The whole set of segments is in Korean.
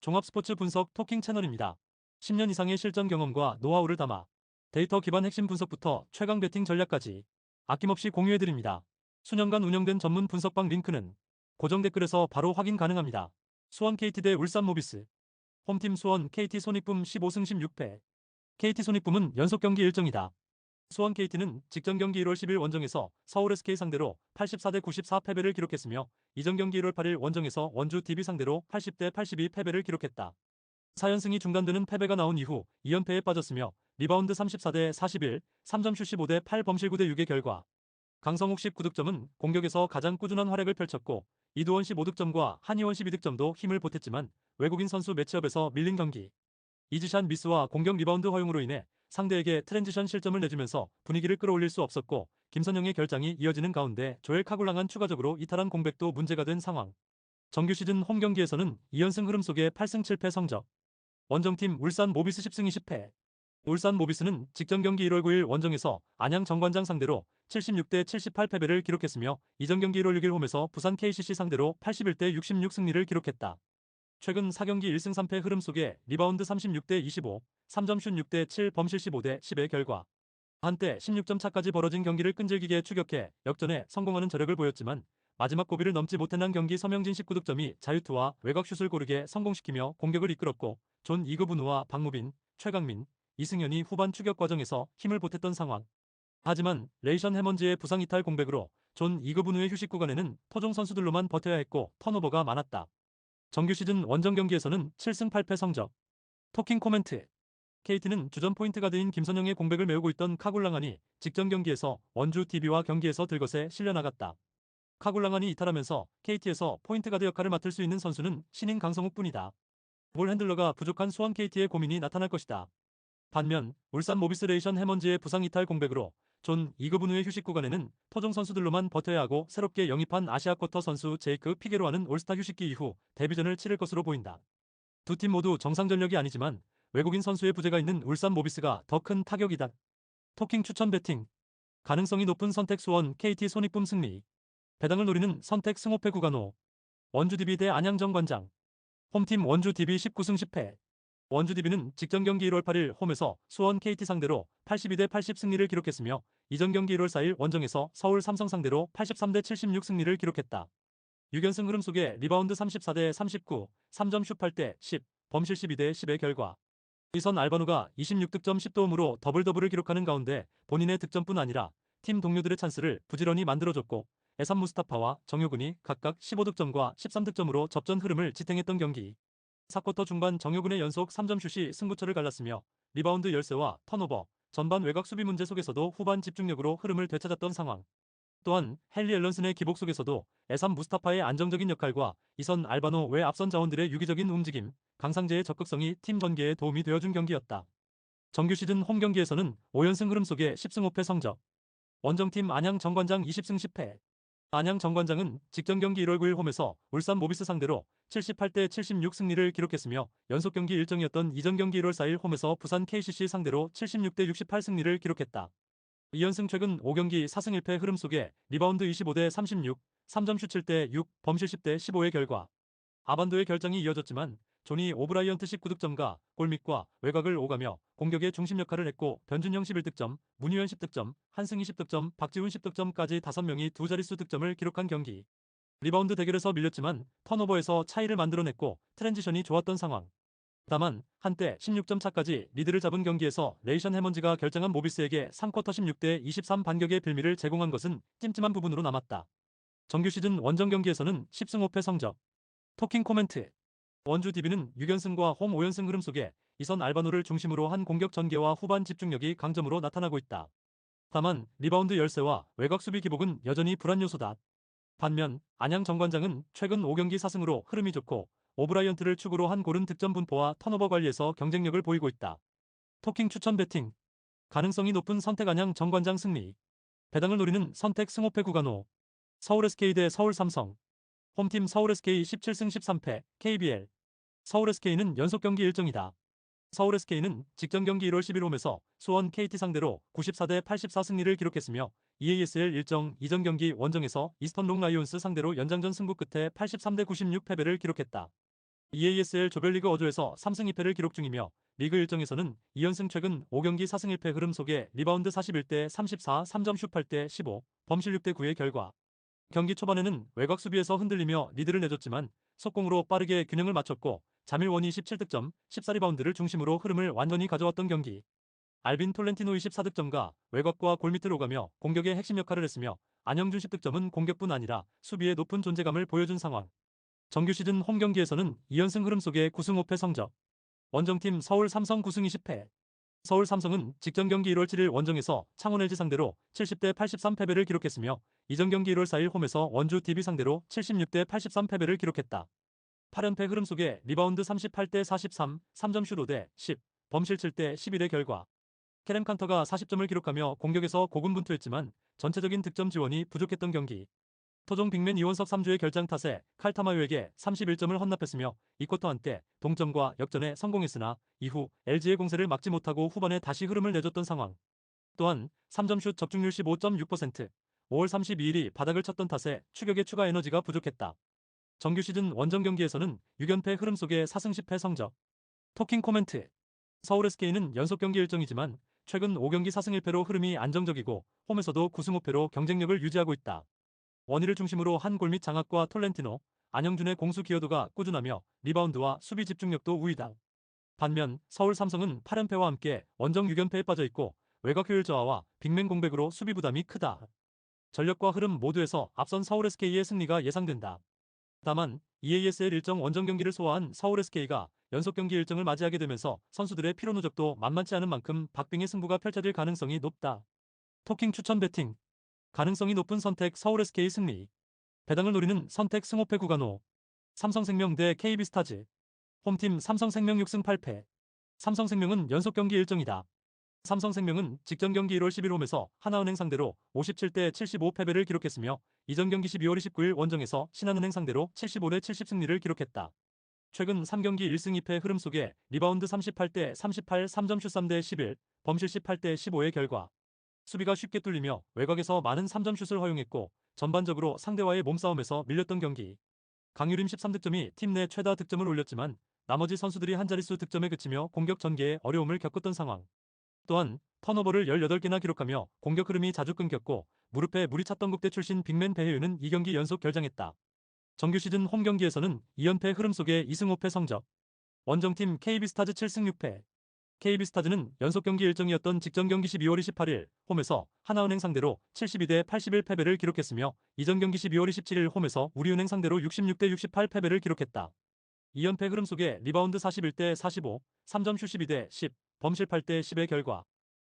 종합 스포츠 분석 토킹 채널입니다. 10년 이상의 실전 경험과 노하우를 담아 데이터 기반 핵심 분석부터 최강 배팅 전략까지 아낌없이 공유해드립니다. 수년간 운영된 전문 분석방 링크는 고정 댓글에서 바로 확인 가능합니다. 수원 KT 대 울산 모비스. 홈팀 수원 KT 손익분 15승 16패. KT 손익분은 연속 경기 일정이다. 수원 KT는 직전 경기 1월 10일 원정에서 서울 SK 상대로 84대 94 패배를 기록했으며 이전 경기 1월 8일 원정에서 원주 DB 상대로 80대 82 패배를 기록했다. 4연승이 중단되는 패배가 나온 이후 2연패에 빠졌으며 리바운드 34대 41, 3점 슛 15대 8 범실 9대 6의 결과. 강성욱 19득점은 공격에서 가장 꾸준한 활약을 펼쳤고 이두원 15득점과 한희원 12득점도 힘을 보탰지만 외국인 선수 매치업에서 밀린 경기. 이지샨 미스와 공격 리바운드 허용으로 인해 상대에게 트랜지션 실점을 내주면서 분위기를 끌어올릴 수 없었고 김선영의 결장이 이어지는 가운데 조엘 카굴랑한 추가적으로 이탈한 공백도 문제가 된 상황. 정규 시즌 홈 경기에서는 2연승 흐름 속에 8승 7패 성적. 원정팀 울산 모비스 10승 20패. 울산 모비스는 직전 경기 1월 9일 원정에서 안양 정관장 상대로 76대 78 패배를 기록했으며 이전 경기 1월 6일 홈에서 부산 KCC 상대로 81대 66 승리를 기록했다. 최근 4경기 1승 3패 흐름 속에 리바운드 36대 25, 3점 슛 6대 7 범실 15대 10의 결과. 한때 16점 차까지 벌어진 경기를 끈질기게 추격해 역전에 성공하는 저력을 보였지만 마지막 고비를 넘지 못한 한 경기 서명진 19득점이 자유투와 외곽슛을 고르게 성공시키며 공격을 이끌었고 존 이그분우와 박무빈, 최강민, 이승현이 후반 추격 과정에서 힘을 보탰던 상황. 하지만 레이션 해먼즈의 부상 이탈 공백으로 존 이그분우의 휴식 구간에는 토종 선수들로만 버텨야 했고 턴오버가 많았다. 정규 시즌 원정 경기에서는 7승 8패 성적. 토킹 코멘트. KT는 주전 포인트 가드인 김선영의 공백을 메우고 있던 카굴랑안이 직전 경기에서 원주 DB와 경기에서 들것에 실려나갔다. 카굴랑안이 이탈하면서 KT에서 포인트 가드 역할을 맡을 수 있는 선수는 신인 강성욱뿐이다. 볼 핸들러가 부족한 수원 KT의 고민이 나타날 것이다. 반면 울산 모비스 레이션 해먼즈의 부상 이탈 공백으로 존 이그분우의 휴식 구간에는 토종 선수들로만 버텨야 하고 새롭게 영입한 아시아 쿼터 선수 제이크 피게로와는 올스타 휴식기 이후 데뷔전을 치를 것으로 보인다. 두 팀 모두 정상 전력이 아니지만 외국인 선수의 부재가 있는 울산 모비스가 더 큰 타격이다. 토킹 추천 배팅. 가능성이 높은 선택 수원 KT 손익분 승리. 배당을 노리는 선택 승호패 구간호. 원주 DB 대 안양 정관장. 홈팀 원주 DB 19승 10패. 원주 DB는 직전 경기 1월 8일 홈에서 수원 KT 상대로 82대 80 승리를 기록했으며 이전 경기 1월 4일 원정에서 서울 삼성 상대로 83대 76 승리를 기록했다. 6연승 흐름 속에 리바운드 34대 39, 3점 슛 8대 10, 범실 12대 10의 결과. 이선 알바누가 26득점 10도움으로 더블더블을 기록하는 가운데 본인의 득점뿐 아니라 팀 동료들의 찬스를 부지런히 만들어줬고 에산 무스타파와 정효근이 각각 15득점과 13득점으로 접전 흐름을 지탱했던 경기. 4쿼터 중반 정효근의 연속 3점 슛이 승부처를 갈랐으며 리바운드 열세와 턴오버, 전반 외곽 수비 문제 속에서도 후반 집중력으로 흐름을 되찾았던 상황. 또한 헨리 앨런슨의 기복 속에서도 에산 무스타파의 안정적인 역할과 이선 알바노 외 앞선 자원들의 유기적인 움직임, 강상재의 적극성이 팀 전개에 도움이 되어준 경기였다. 정규 시즌 홈 경기에서는 5연승 흐름 속에 10승 5패 성적. 원정팀 안양 정관장 20승 10패. 안양 정관장은 직전 경기 1월 9일 홈에서 울산 모비스 상대로 78대 76 승리를 기록했으며 연속 경기 일정이었던 이전 경기 1월 4일 홈에서 부산 KCC 상대로 76대 68 승리를 기록했다. 2연승 최근 5경기 4승 1패 흐름 속에 리바운드 25대 36, 3점 슛 7대 6, 범실 10대 15의 결과. 아반도의 결장이 이어졌지만 조니 오브라이언트 19득점과 골밑과 외곽을 오가며 공격의 중심 역할을 했고 변준영 11득점, 문희현 10득점, 한승희 10득점, 박지훈 10득점까지 5명이 두 자릿수 득점을 기록한 경기. 리바운드 대결에서 밀렸지만 턴오버에서 차이를 만들어냈고 트랜지션이 좋았던 상황. 다만 한때 16점 차까지 리드를 잡은 경기에서 레이션 해먼즈가 결정한 모비스에게 3쿼터 16대 23 반격의 빌미를 제공한 것은 찜찜한 부분으로 남았다. 정규 시즌 원정 경기에서는 10승 5패 성적. 토킹 코멘트. 원주 DB는 6연승과 홈 5연승 흐름 속에 이선 알바노를 중심으로 한 공격 전개와 후반 집중력이 강점으로 나타나고 있다. 다만 리바운드 열세와 외곽 수비 기복은 여전히 불안 요소다. 반면 안양 정관장은 최근 5경기 4승으로 흐름이 좋고 오브라이언트를 축으로 한 고른 득점 분포와 턴오버 관리에서 경쟁력을 보이고 있다. 토킹 추천 배팅. 가능성이 높은 선택 안양 정관장 승리. 배당을 노리는 선택 승호패 구간호. 서울 SK 대 서울 삼성. 홈팀 서울 SK 17승 13패 KBL. 서울 SK는 연속 경기 일정이다. 서울 SK는 직전 경기 1월 10일 홈에서 수원 KT 상대로 94대 84 승리를 기록했으며 EASL 일정 이전 경기 원정에서 이스턴 롱 라이온스 상대로 연장전 승부 끝에 83대 96 패배를 기록했다. EASL 조별리그 어조에서 3승 2패를 기록 중이며 리그 일정에서는 2연승 최근 5경기 4승 1패 흐름 속에 리바운드 41대 34, 3점 슛 8대 15, 범실 6대 9의 결과. 경기 초반에는 외곽 수비에서 흔들리며 리드를 내줬지만 속공으로 빠르게 균형을 맞췄고 자밀원이 17득점, 14리바운드를 중심으로 흐름을 완전히 가져왔던 경기. 알빈 톨렌티노 24득점과 외곽과 골밑을 오가며 공격의 핵심 역할을 했으며 안영준 10득점은 공격뿐 아니라 수비의 높은 존재감을 보여준 상황. 정규 시즌 홈 경기에서는 2연승 흐름 속에 9승 5패 성적. 원정팀 서울 삼성 9승 20패. 서울 삼성은 직전 경기 1월 7일 원정에서 창원 LG 상대로 70대 83 패배를 기록했으며 이전 경기 1월 4일 홈에서 원주 DB 상대로 76대 83 패배를 기록했다. 8연패 흐름 속에 리바운드 38대 43, 3점 슛 5대 10, 범실 7대 11의 결과. 캐렘 칸터가 40점을 기록하며 공격에서 고군분투했지만 전체적인 득점 지원이 부족했던 경기. 토종 빅맨 이원석 3주의 결장 탓에 칼타마요에게 31점을 헌납했으며 이쿼터 한때 동점과 역전에 성공했으나 이후 LG의 공세를 막지 못하고 후반에 다시 흐름을 내줬던 상황. 또한 3점슛 적중률 15.6%, 5월 32일이 바닥을 쳤던 탓에 추격의 추가 에너지가 부족했다. 정규 시즌 원정 경기에서는 6연패 흐름 속에 4승 10패 성적. 토킹 코멘트. 서울 SK는 연속 경기 일정이지만 최근 5경기 4승 1패로 흐름이 안정적이고 홈에서도 9승 5패로 경쟁력을 유지하고 있다. 원희를 중심으로 한 골밑 장악과 톨렌티노, 안영준의 공수 기여도가 꾸준하며 리바운드와 수비 집중력도 우위다. 반면 서울 삼성은 8연패와 함께 원정 6연패에 빠져있고 외곽 효율 저하와 빅맨 공백으로 수비 부담이 크다. 전력과 흐름 모두에서 앞선 서울 SK의 승리가 예상된다. 다만 EASL 일정 원정 경기를 소화한 서울 SK가 연속 경기 일정을 맞이하게 되면서 선수들의 피로 누적도 만만치 않은 만큼 박빙의 승부가 펼쳐질 가능성이 높다. 토킹 추천 배팅. 가능성이 높은 선택 서울 SK 승리. 배당을 노리는 선택 승호패 구간 5. 삼성생명 대 KB스타즈. 홈팀 삼성생명 6승 8패. 삼성생명은 연속 경기 일정이다. 삼성생명은 직전 경기 1월 10일 홈에서 하나은행 상대로 57대 75 패배를 기록했으며 이전 경기 12월 29일 원정에서 신한은행 상대로 75대 70 승리를 기록했다. 최근 3경기 1승 2패 흐름 속에 리바운드 38대 38, 3점 슛 3대 11, 범실 18대 15의 결과. 수비가 쉽게 뚫리며 외곽에서 많은 3점 슛을 허용했고 전반적으로 상대와의 몸싸움에서 밀렸던 경기. 강유림 13득점이 팀 내 최다 득점을 올렸지만 나머지 선수들이 한 자릿수 득점에 그치며 공격 전개에 어려움을 겪었던 상황. 또한 턴오버를 18개나 기록하며 공격 흐름이 자주 끊겼고 무릎에 물이 찼던 국대 출신 빅맨 배혜윤은 2경기 연속 결장했다. 정규 시즌 홈 경기에서는 2연패 흐름 속에 2승 5패 성적. 원정팀 KB스타즈 7승 6패. KB스타즈는 연속 경기 일정이었던 직전 경기 12월 28일 홈에서 하나은행 상대로 72대 81 패배를 기록했으며 이전 경기 12월 27일 홈에서 우리은행 상대로 66대 68 패배를 기록했다. 2연패 흐름 속에 리바운드 41대 45, 3점 슛 12대 10, 범실 8대 10의 결과.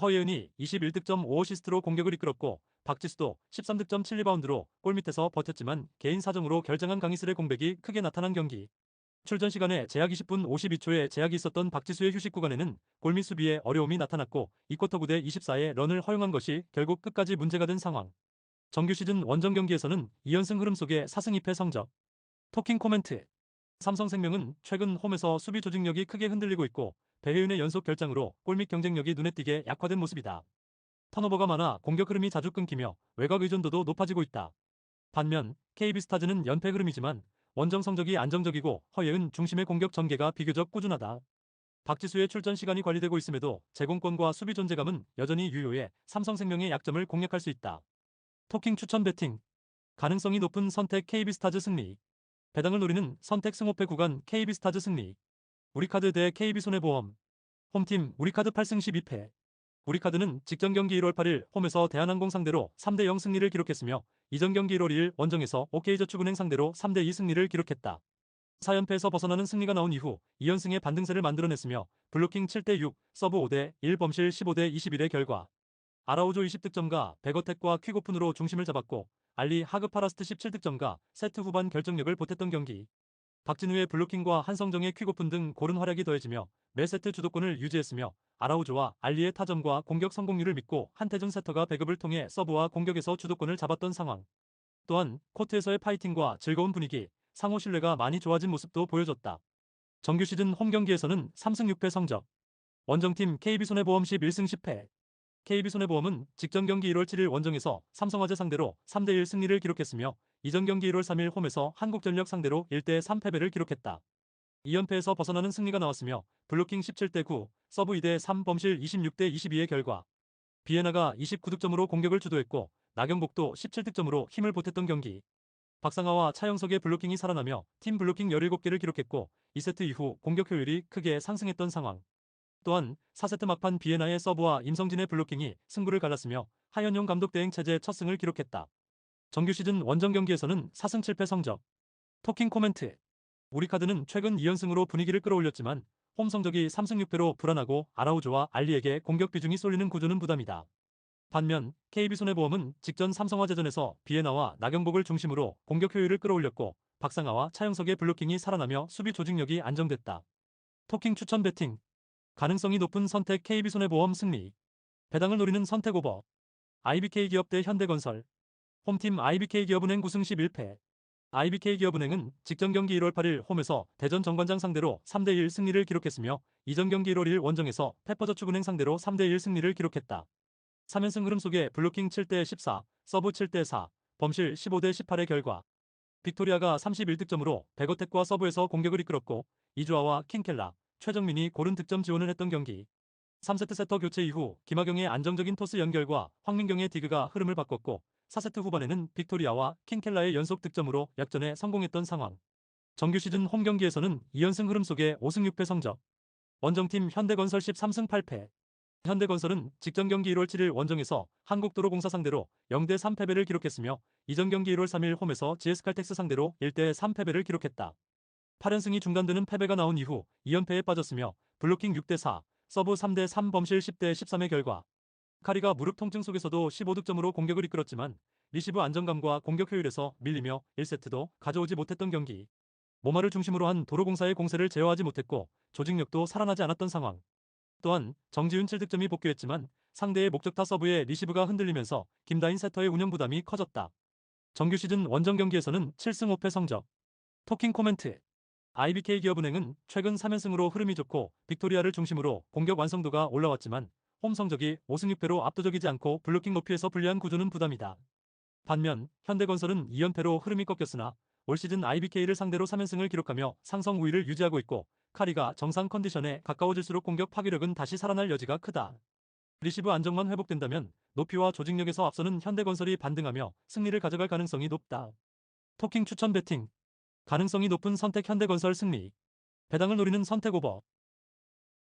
허예은이 21득점 5어시스트로 공격을 이끌었고 박지수도 13득점 7리바운드로 골밑에서 버텼지만 개인 사정으로 결장한 강희슬의 공백이 크게 나타난 경기. 출전 시간에 제약 20분 52초의 제약이 있었던 박지수의 휴식 구간에는 골밑 수비에 어려움이 나타났고 2쿼터 9대 24의 런을 허용한 것이 결국 끝까지 문제가 된 상황. 정규 시즌 원정 경기에서는 2연승 흐름 속에 4승 2패 성적. 토킹 코멘트. 삼성생명은 최근 홈에서 수비 조직력이 크게 흔들리고 있고 배혜윤의 연속 결장으로 골밑 경쟁력이 눈에 띄게 약화된 모습이다. 턴오버가 많아 공격 흐름이 자주 끊기며 외곽 의존도도 높아지고 있다. 반면 KB스타즈는 연패 흐름이지만 원정 성적이 안정적이고 허예은 중심의 공격 전개가 비교적 꾸준하다. 박지수의 출전 시간이 관리되고 있음에도 제공권과 수비 존재감은 여전히 유효해 삼성생명의 약점을 공략할 수 있다. 토킹 추천 배팅. 가능성이 높은 선택 KB스타즈 승리. 배당을 노리는 선택 승호패 구간 KB스타즈 승리. 우리카드 대 KB손해보험. 홈팀 우리카드 8승 12패. 우리카드는 직전 경기 1월 8일 홈에서 대한항공 상대로 3대 0 승리를 기록했으며 이전 경기 1월 2일 원정에서 OK저축은행 상대로 3대 2 승리를 기록했다. 4연패에서 벗어나는 승리가 나온 이후 2연승의 반등세를 만들어냈으며 블로킹 7대 6, 서브 5대 1, 범실 15대 21의 결과. 아라우조 20득점과 백어택과 퀵오픈으로 중심을 잡았고 알리 하그파라스트 17득점과 세트 후반 결정력을 보탰던 경기. 박진우의 블로킹과 한성정의 퀵오픈 등 고른 활약이 더해지며 매 세트 주도권을 유지했으며 아라우조와 알리의 타점과 공격 성공률을 믿고 한태준 세터가 배급을 통해 서브와 공격에서 주도권을 잡았던 상황. 또한 코트에서의 파이팅과 즐거운 분위기, 상호 신뢰가 많이 좋아진 모습도 보여줬다. 정규 시즌 홈 경기에서는 3승 6패 성적. 원정팀 KB손해보험 11승 10패. KB손해보험은 직전 경기 1월 7일 원정에서 삼성화재 상대로 3대 1 승리를 기록했으며 이전 경기 1월 3일 홈에서 한국전력 상대로 1대 3 패배를 기록했다. 2연패에서 벗어나는 승리가 나왔으며 블로킹 17대 9, 서브 2대 3, 범실 26대 22의 결과 비에나가 29득점으로 공격을 주도했고 나경복도 17득점으로 힘을 보탰던 경기. 박상아와 차영석의 블로킹이 살아나며 팀 블로킹 17개를 기록했고 2세트 이후 공격 효율이 크게 상승했던 상황. 또한 4세트 막판 비에나의 서브와 임성진의 블로킹이 승부를 갈랐으며 하현용 감독 대행 체제 첫 승을 기록했다. 정규 시즌 원정 경기에서는 4승 7패 성적. 토킹 코멘트. 우리카드는 최근 2연승으로 분위기를 끌어올렸지만 홈 성적이 3승 6패로 불안하고 아라우조와 알리에게 공격 비중이 쏠리는 구조는 부담이다. 반면 KB손해보험은 직전 삼성화재전에서 비에나와 나경복을 중심으로 공격 효율을 끌어올렸고 박상아와 차영석의 블로킹이 살아나며 수비 조직력이 안정됐다. 토킹 추천 배팅. 가능성이 높은 선택 KB손해보험 승리. 배당을 노리는 선택 오버. IBK기업 대 현대건설. 홈팀 IBK기업은행 9승 11패. IBK기업은행은 직전 경기 1월 8일 홈에서 대전 정관장 상대로 3대1 승리를 기록했으며 이전 경기 1월 1일 원정에서 페퍼저축은행 상대로 3대1 승리를 기록했다. 3연승 흐름 속에 블로킹 7대 14, 서브 7대 4, 범실 15대 18의 결과 빅토리아가 31득점으로 백어택과 서브에서 공격을 이끌었고 이주아와 킹켈라, 최정민이 고른 득점 지원을 했던 경기. 3세트 세터 교체 이후 김하경의 안정적인 토스 연결과 황민경의 디그가 흐름을 바꿨고 4세트 후반에는 빅토리아와 킹켈라의 연속 득점으로 역전에 성공했던 상황. 정규 시즌 홈 경기에서는 2연승 흐름 속에 5승 6패 성적. 원정팀 현대건설 13승 8패. 현대건설은 직전 경기 1월 7일 원정에서 한국도로공사 상대로 0대 3 패배를 기록했으며 이전 경기 1월 3일 홈에서 GS칼텍스 상대로 1대 3 패배를 기록했다. 8연승이 중단되는 패배가 나온 이후 2연패에 빠졌으며 블로킹 6대 4, 서브 3대 3, 범실 10대 13의 결과 카리가 무릎 통증 속에서도 15득점으로 공격을 이끌었지만 리시브 안정감과 공격 효율에서 밀리며 1세트도 가져오지 못했던 경기. 모마를 중심으로 한 도로공사의 공세를 제어하지 못했고 조직력도 살아나지 않았던 상황. 또한 정지훈 7득점이 복귀했지만 상대의 목적타 서브에 리시브가 흔들리면서 김다인 세터의 운영 부담이 커졌다. 정규 시즌 원정 경기에서는 7승 5패 성적. 토킹 코멘트. IBK기업은행은 최근 3연승으로 흐름이 좋고 빅토리아를 중심으로 공격 완성도가 올라왔지만 홈 성적이 5승 6패로 압도적이지 않고 블로킹 높이에서 불리한 구조는 부담이다. 반면 현대건설은 2연패로 흐름이 꺾였으나 올 시즌 IBK를 상대로 3연승을 기록하며 상성 우위를 유지하고 있고 카리가 정상 컨디션에 가까워질수록 공격 파괴력은 다시 살아날 여지가 크다. 리시브 안정만 회복된다면 높이와 조직력에서 앞서는 현대건설이 반등하며 승리를 가져갈 가능성이 높다. 토킹 추천 배팅. 가능성이 높은 선택 현대건설 승리. 배당을 노리는 선택 오버.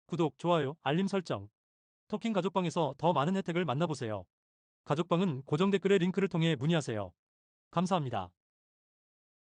구독, 좋아요, 알림 설정. 토킹 가족방에서 더 많은 혜택을 만나보세요. 가족방은 고정 댓글의 링크를 통해 문의하세요. 감사합니다.